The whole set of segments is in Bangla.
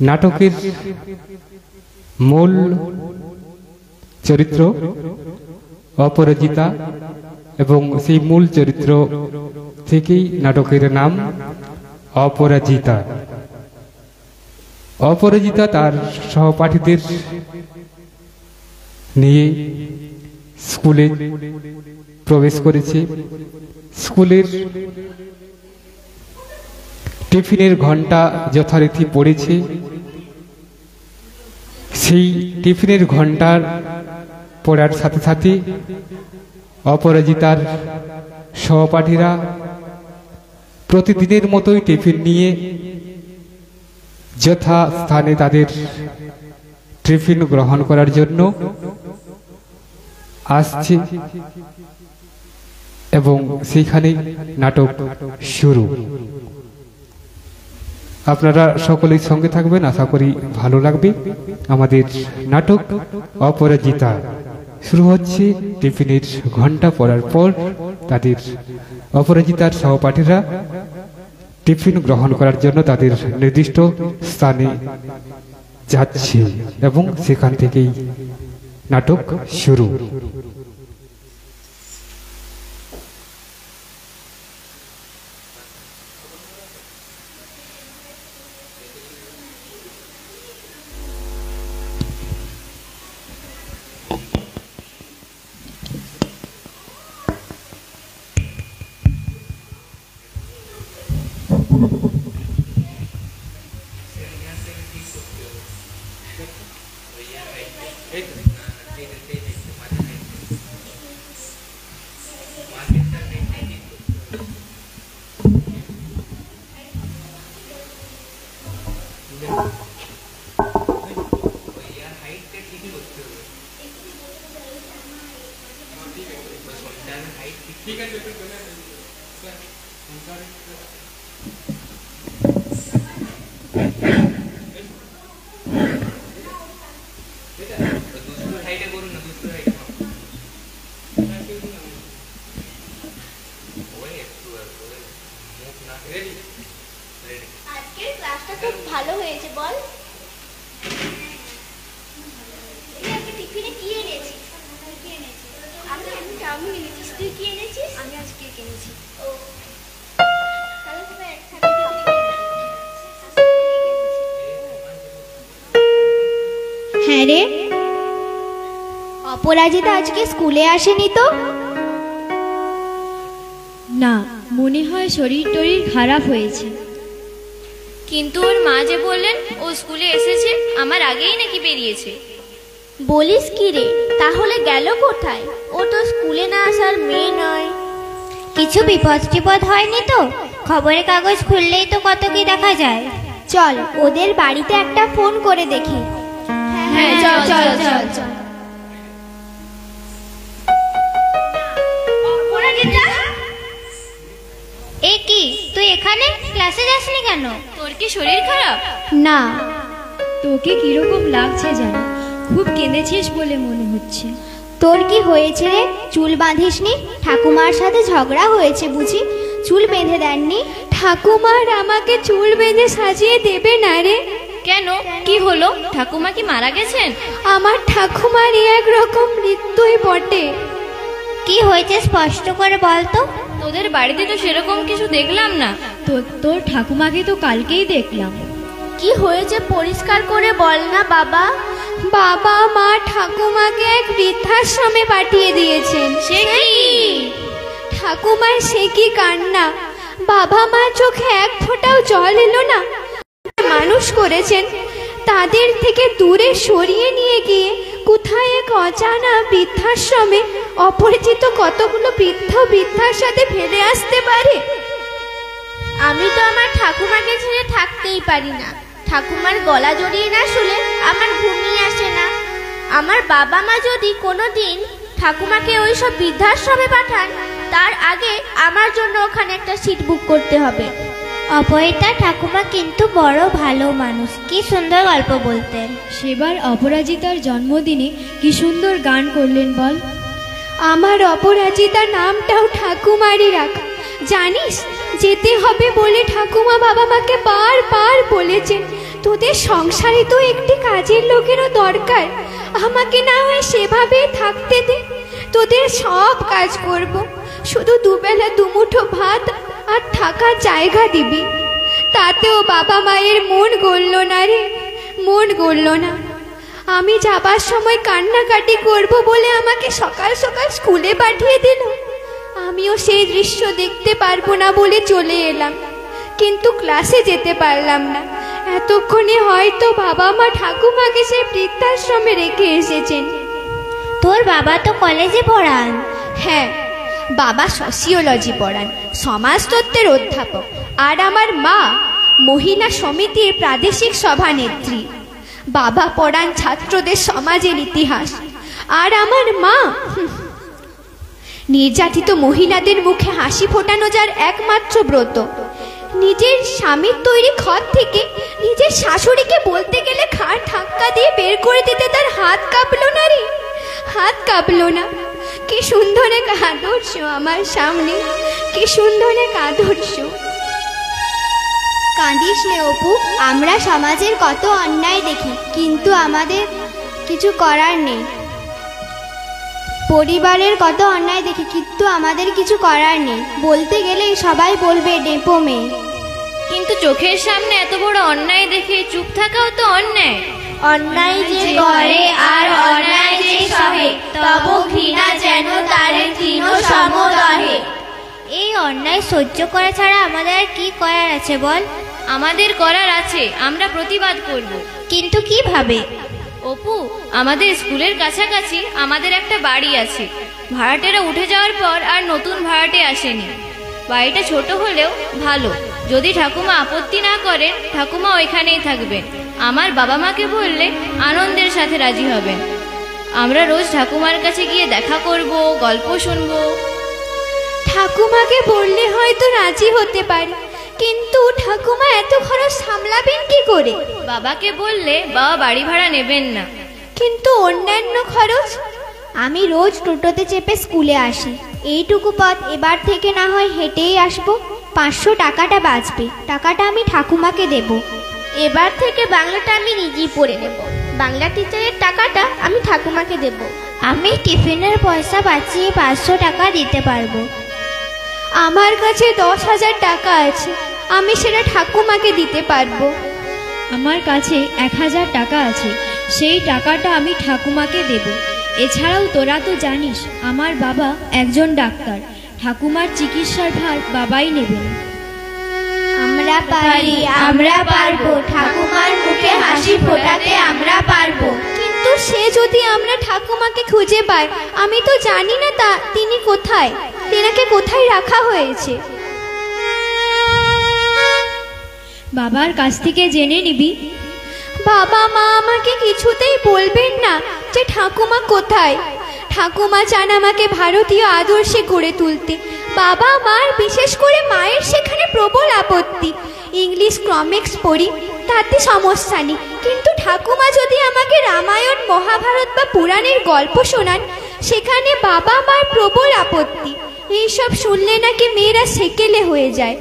নাটকের মূল চরিত্র অপরাজিতা এবং সেই মূল চরিত্র থেকেই নাটকের নাম অপরাজিতা। অপরাজিতা তার সহপাঠীদের নিয়ে স্কুলে প্রবেশ করেছে। স্কুলের টিফিনের ঘন্টা যথারীতি পড়েছে। সেই টিফিনের ঘন্টার পড়ার সাথে সাথে অপরাজিতার সহপাঠীরা প্রতিদিনের মতোই টিফিন নিয়ে যথাস্থানে তাদের টিফিন গ্রহণ করার জন্য আসছে এবং সেইখানে নাটক শুরু। আপনারা সকলেই সঙ্গে থাকবেন, আশা করি ভালো লাগবে। আমাদের নাটক অপরাজিতা শুরু হচ্ছে। টিফিনের ঘন্টা পড়ার পর তাদের অপরাজিতার সহপাঠীরা টিফিন গ্রহণ করার জন্য তাদের নির্দিষ্ট স্থানে যাচ্ছে এবং সেখান থেকেই নাটক শুরু। আজকের ক্লাসটা খুব ভালো হয়েছে বল। আজকে টিফিনে কি এনেছিস? আমি চাউমিন এনেছিস। তুই কি এনেছিস? আমি আজ কেক এনেছি। ও তাহলে সবাই একসাথে হ্যাঁ রে, অপরাজিতা আজকে স্কুলে আসেনি তো? না, মনে হয় শরীর টরীর খারাপ হয়েছে। কিন্তু ওর মা যে বললেন ও স্কুলে এসেছে, আমার আগেই নাকি বেরিয়েছে। বলিস কি রে, তাহলে গেল কোথায়? ও তো স্কুলে না আসার মেয়ে নয়। কিছু বিপদ টিপদ হয়নি তো? খবরের কাগজ খুললেই তো কত কি দেখা যায়। চল ওদের বাড়িতে একটা ফোন করে দেখি। হ্যাঁ চল চল চল চল। এ কি, তুই এখানে? ক্লাসে যাসনি কেন? তোর কি শরীর খারাপ? না। তোকে কিরকম লাগছে জানো? খুব কেঁদেছিস বলে মনে হচ্ছে। তোর কি হয়েছে রে? চুল বাঁধিসনি? ঠাকুমার সাথে ঝগড়া হয়েছে বুঝি? চুল বেঁধে দেননি? ঠাকুমার আমাকে চুল বেঁধে সাজিয়ে দেবে না রে। কেন, কি হলো? ঠাকুমা কি মারা গেছেন? আমার ঠাকুমারই একরকম মৃত্যুই বটে। কি হয়েছে স্পষ্ট করে বল তো। তোদের বাড়িতে তো সেরকম কিছু দেখলাম না। তোর ঠাকুমাকে তো কালকেই দেখলাম। কি হয়েছে পরিষ্কার করে বল না বাবা। বাবা মা ঠাকুমাকে এক বৃদ্ধাশ্রমে পাঠিয়ে দিয়েছেন। সে কি? ঠাকুমার সে কি কান্না! বাবা মা চোখে এক ফোঁটাও জল এলো না। মানুষ করেছেন, তাদের থেকে দূরে সরিয়ে নিয়ে গিয়ে কোথায় এক অজানা বৃদ্ধাশ্রমে অপরিচিত কতগুলো বৃদ্ধ বৃদ্ধার সাথে ফেলে আসতে পারে। আমি তো আমার ঠাকুমাকে ছেড়ে থাকতেই পারি না। ঠাকুমার গলা জড়িয়ে না শুলে আমার ঘুমিয়ে আসে না। আমার বাবা মা যদি কোনোদিন ঠাকুমাকে ওইসব বৃদ্ধাশ্রমে পাঠান, তার আগে আমার জন্য ওখানে একটা সিট বুক করতে হবে। অপরিতা ঠাকুমা কিন্তু বড় ভালো মানুষ, কি সুন্দর গল্প বলতেন। সেবার অপরাজিতার জন্মদিনে কি সুন্দর গান করলেন বল। আমার অপরাজিতার নামটাও ঠাকুমারই রাখা। জানিস, যেতে হবে বলে ঠাকুমা বাবা মাকে বারবার বলেছেন, তোদের সংসারে তো একটি কাজের লোকেরও দরকার। আমাকে না হয় সেভাবেই থাকতে দে, তোদের সব কাজ করব। শুধু দুবেলা দুমুঠো ভাত আর থাকার জায়গা দিবি। তাতেও বাবা মায়ের মন গড়ল না রে, মন গড়ল না। আমি যাবার সময় কান্নাকাটি করব বলে আমাকে সকাল সকাল স্কুলে পাঠিয়ে দিল। আমিও সেই দৃশ্য দেখতে পারবো না বলে চলে এলাম, কিন্তু ক্লাসে যেতে পারলাম না। এতক্ষণে হয়তো বাবা মা ঠাকুমাকে সেই বৃদ্ধাশ্রমে রেখে এসেছেন। তোর বাবা তো কলেজে পড়ান। হ্যাঁ, বাবা সোশিওলজি পড়ান, সমাজতত্ত্বের অধ্যাপক। আর আমার মা মহিলা সমিতির প্রাদেশিক সভানেত্রী। বাবা পড়ান ছাত্রদের সমাজের ইতিহাস, আর আমার মা নির্যাতিত মহিলাদের মুখে হাসি ফোটানো যার একমাত্র ব্রত। নিজের স্বামীর তৈরি ঘর থেকে নিজের শাশুড়িকে বলতে গেলে ঘাড় ধাক্কা দিয়ে বের করে দিতে তার হাত কাঁপলো না রে, হাত কাঁপলো না। কি সুন্দর এক আদর্শ আমার সামনে, কি সুন্দর এক আদর্শ। কাঁদিস নে অপু, আমরা সমাজের কত অন্যায় দেখি, কিন্তু আমাদের কিছু করার নেই। পরিবারের কত অন্যায় দেখি, কিন্তু আমাদের কিছু করার নেই। বলতে গেলেই সবাই বলবে ডেপো মেয়ে। কিন্তু চোখের সামনে এত বড় অন্যায় দেখে চুপ থাকাও তো অন্যায়। অন্যায় যে করে আর অন্যায় যে সহে, তব ঘৃণা যেন তারে তৃণ সমদহে। এই অন্যায় সহ্য করা ছাড়া আমাদের আর কি করার আছে বল? আমাদের করার আছে, আমরা প্রতিবাদ করব। কিন্তু কিভাবে? অপু, আমাদের স্কুলের কাছাকাছি আমাদের একটা বাড়ি আছে। ভাড়াটেরা উঠে যাওয়ার পর আর নতুন ভাড়াটে আসেনি। বাড়িটা ছোট হলেও ভালো। যদি ঠাকুমা আপত্তি না করেন, ঠাকুমা ওইখানেই থাকবেন। আমার বাবা মাকে বললে আনন্দের সাথে রাজি হবেন। আমরা রোজ ঠাকুমার কাছে গিয়ে দেখা করব, গল্প শুনব। ঠাকুমাকে বললে হয়তো রাজি হতে পারি, কিন্তু ঠাকুমা এত খরচ সামলাবেন কি করে? বাবাকে বললে বাবা বাড়ি ভাড়া নেবেন না। কিন্তু অন্যান্য খরচ? আমি রোজ টোটোতে চেপে স্কুলে আসি। এইটুকু পথ এবার থেকে না হয় হেঁটেই আসবো। 500 টাকাটা বাঁচবে, টাকাটা আমি ঠাকুমাকে দেব। এবার থেকে বাংলাটা আমি নিজেই পড়ে নেব। বাংলা টিচারের টাকাটা আমি ঠাকুমাকে দেব। আমি টিফিনের পয়সা বাঁচিয়ে 500 টাকা দিতে পারবো। আমার কাছে 10,000 টাকা আছে, আমি সেটা ঠাকুমাকে দিতে পারবো। আমার কাছে 1000 টাকা আছে, সেই টাকাটা আমি ঠাকুমাকে দেব। এছাড়াও তোরা তো জানিস আমার বাবা একজন ডাক্তার, ঠাকুমার চিকিৎসার ভার বাবাই নেবেন। আমরা পারি, আমরা পারবো, ঠাকুমার মুখে হাসি ফোটাতে আমরা পারবো। কিন্তু সে যদি আমরা ঠাকুমাকে খুঁজে পাই, আমি তো জানি না তিনি কোথায়, তেনাকে কোথায় রাখা হয়েছে। বাবার কাছ থেকে জেনে নিবি। বাবা মা আমাকে কিছুতেই বলবেন না যে ঠাকুমা কোথায়। ঠাকুমা চান আমাকে ভারতীয় আদর্শে গড়ে তুলতে। বাবা মার, বিশেষ করে মায়ের সেখানে প্রবল আপত্তি। ইংলিশ কমিক্স পড়ি, তাতে সমস্যা নেই, কিন্তু ঠাকুমা যদি আমাকে রামায়ণ, মহাভারত বা পুরাণের গল্প শোনান, সেখানে বাবা মার প্রবল আপত্তি। এইসব শুনলে নাকি মেয়েরা সেকেলে হয়ে যায়।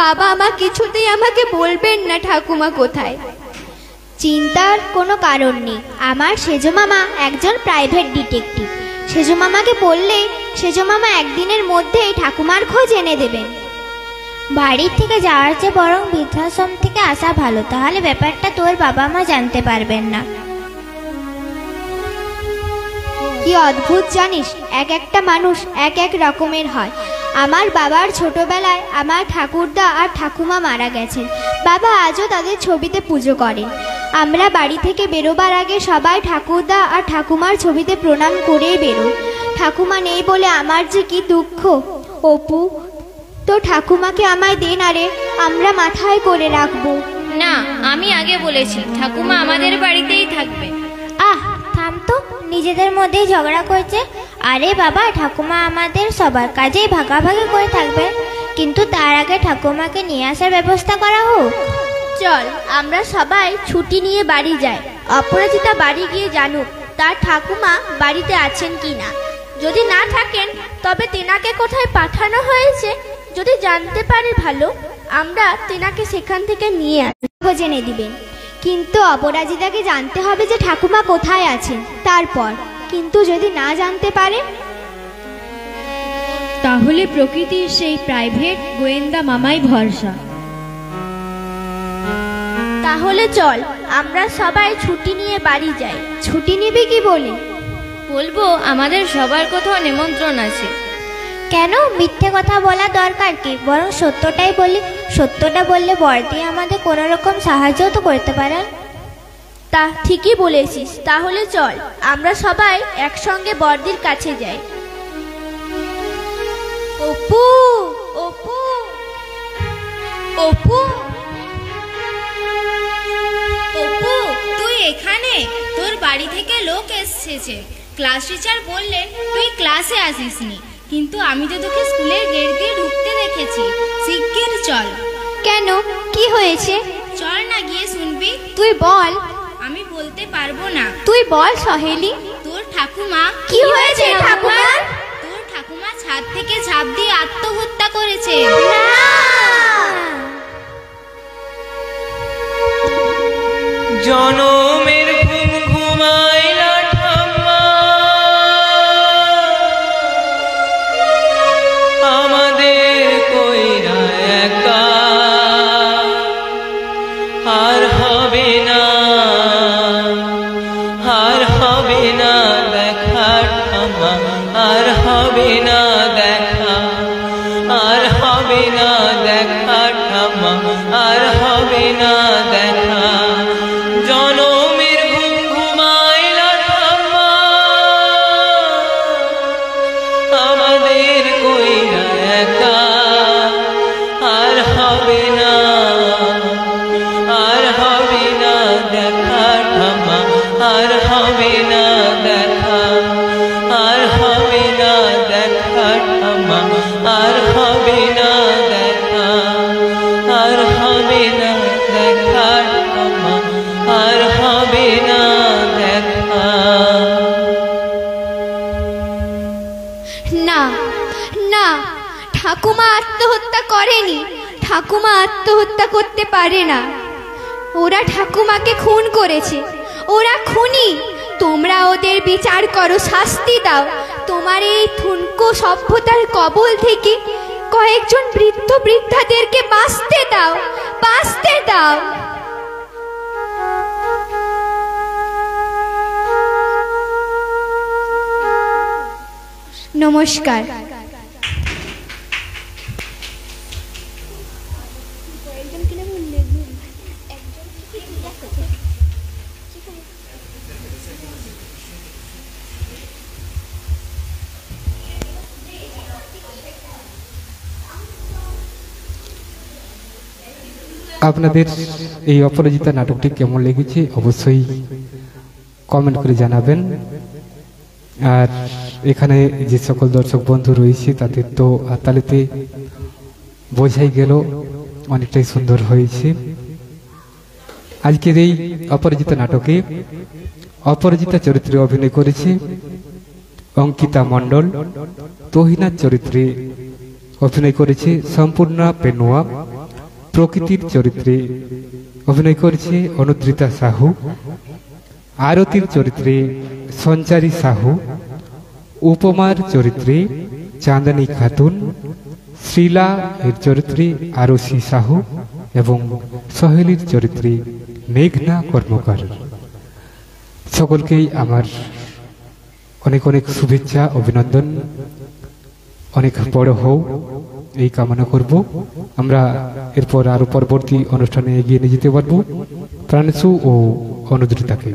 বাবা মা কিছুতেই আমাকে বলবেন না ঠাকুমা কোথায়। চিন্তার কোনো কারণ নেই। আমার সেজো মামা একজন প্রাইভেট ডিটেকটিভ। সেজো মামাকে বললেই সেজো মামা একদিনের মধ্যেই ঠাকুমার খোঁজ এনে দেবেন। বাড়ির থেকে যাওয়ার চেয়ে বরং বৃদ্ধাশ্রম থেকে আসা ভালো, তাহলে ব্যাপারটা তোর বাবা মা জানতে পারবেন না। কি অদ্ভুত জানিস, এক একটা মানুষ এক এক রকমের হয়। আমার বাবার ছোটবেলায় আমার ঠাকুরদা আর ঠাকুমা মারা গেছেন। বাবা আজও তাদের ছবিতে পুজো করেন। আমরা বাড়ি থেকে বেরোবার আগে সবাই ঠাকুরদা আর ঠাকুমার ছবিতে প্রণাম করেই বেরোই। ঠাকুমা নেই বলে আমার যে কি দুঃখ। অপু, তো ঠাকুমাকে আমায় দে না রে, আমরা মাথায় করে রাখবো। না, আমি আগে বলেছি ঠাকুমা আমাদের বাড়িতেই থাকবে। আহ, থাম তো, নিজেদের মধ্যেই ঝগড়া করছে। আরে বাবা, ঠাকুমা আমাদের সবার কাজেই ভাগাভাগি করে থাকবে, কিন্তু তার আগে ঠাকুমাকে নিয়ে আসার ব্যবস্থা করা হোক। চল আমরা সবাই ছুটি নিয়ে বাড়ি যাই। অপরাজিতা বাড়ি গিয়ে জানুক তার ঠাকুমা বাড়িতে আছেন কি না। যদি না থাকেন তবে তেনাকে কোথায় পাঠানো হয়েছে যদি জানতে পারি ভালো, আমরা তেনাকে সেখান থেকে নিয়ে আসব। জেনে দিবেন। কিন্তু অপরাজিতাকে জানতে হবে যে ঠাকুমা কোথায় আছেন। তারপর কিন্তু যদি না জানতে পারে, তাহলে প্রকৃতির সেই প্রাইভেট গোয়েন্দা মামাই ভরসা। তাহলে চল আমরা সবাই ছুটি নিয়ে বাড়ি যাই। ছুটি নিবি কি বলে? বলবো আমাদের সবার কোথাও নিমন্ত্রণ আছে। কেন মিথ্যে কথা বলা দরকার কি? বরং সত্যটাই বলি। সত্যটা বললে বড়দি আমাদের কোনো রকম সাহায্য তো করতে পারেন। তা ঠিকই বলেছিস। তাহলে চল আমরা সবাই একসঙ্গে বড়দির কাছে যাই। অপু, অপু, অপু, অপু, তুই এখানে? তোর বাড়ি থেকে লোক এসেছে। ক্লাস টিচার বললেন তুই ক্লাসে আসিসনি, কিন্তু আমি তো তোকে স্কুলের গেট দিয়ে ঢুকতে দেখেছি। শিগগির চল। কেন, কি হয়েছে? চল না, গিয়ে শুনবি। তুই বল। আমি বলতে পারবো না। তুই বল সহেলি। তোর ঠাকুমা। কি হয়েছে ঠাকুমা? তোর ঠাকুমা ছাদ থেকে ঝাঁপ দিয়ে আত্মহত্যা করেছে। জনমের ঘুম ঘুমাইলা ঠাম্মা, আমাদের কইরা একা, আর হবে না, আর হবে না দেখা ঠাম্মা, আর হবে না দেখা, আর হবে না দেখা ঠাম্মা, আর হবে না দেখা। জনমের ঘুম ঘুমাইলা ঠাম্মা, আমাদের কইরা একা, আর হবে না, আর হবে না দেখা ঠাম্মা, আর হবে না দেখা, আর হবে না দেখা ঠাম্মা, আর হবে না দেখা, আর হবে না দেখা ঠাম্মা, আর হবে না দেখা। না না, ঠাকুমা আত্মহত্যা করেনি। ঠাকুমা আত্মহত্যা করতে পারে না। ওরা ঠাকুমাকে খুন করেছে। ওরা খুনি। তোমরা ওদের বিচার করো, শাস্তি দাও। তোমার এই ঠুনকো সভ্যতার কবল থেকে কয়েকজন বৃদ্ধ বৃদ্ধাদেরকে বাঁচতে দাও, বাঁচতে দাও। নমস্কার। আপনাদের এই অপরাজিতা নাটকটি কেমন লেগেছে অবশ্যই কমেন্ট করে জানাবেন। আর এখানে যে সকল দর্শক বন্ধু রয়েছে তাদের তো হাততালিতে বোঝাই গেল অনেকটাই সুন্দর হয়েছে। আজকের এই অপরাজিতা নাটকে অপরাজিতা চরিত্রে অভিনয় করেছে অঙ্কিতা মণ্ডল। তহিনার চরিত্রে অভিনয় করেছে সম্পূর্ণা পেনুয়া। প্রকৃতির চরিত্রে অভিনয় করেছে অনুদ্রিতা সাহু। আরতির চরিত্রে সঞ্চারী সাহু। উপমার চরিত্রে চাঁদনী খাতুন। শ্রীলা এর চরিত্রে আরশি সাহু এবং সহেলির চরিত্রে মেঘনা কর্মকার। সকলকেই আমার অনেক অনেক শুভেচ্ছা, অভিনন্দন। অনেক বড় হও এই কামনা করব। আমরা এরপর আরো পরবর্তী অনুষ্ঠানে এগিয়ে নিয়ে যেতে পারবো প্রাণসু ও অনুদ্রিতাকে।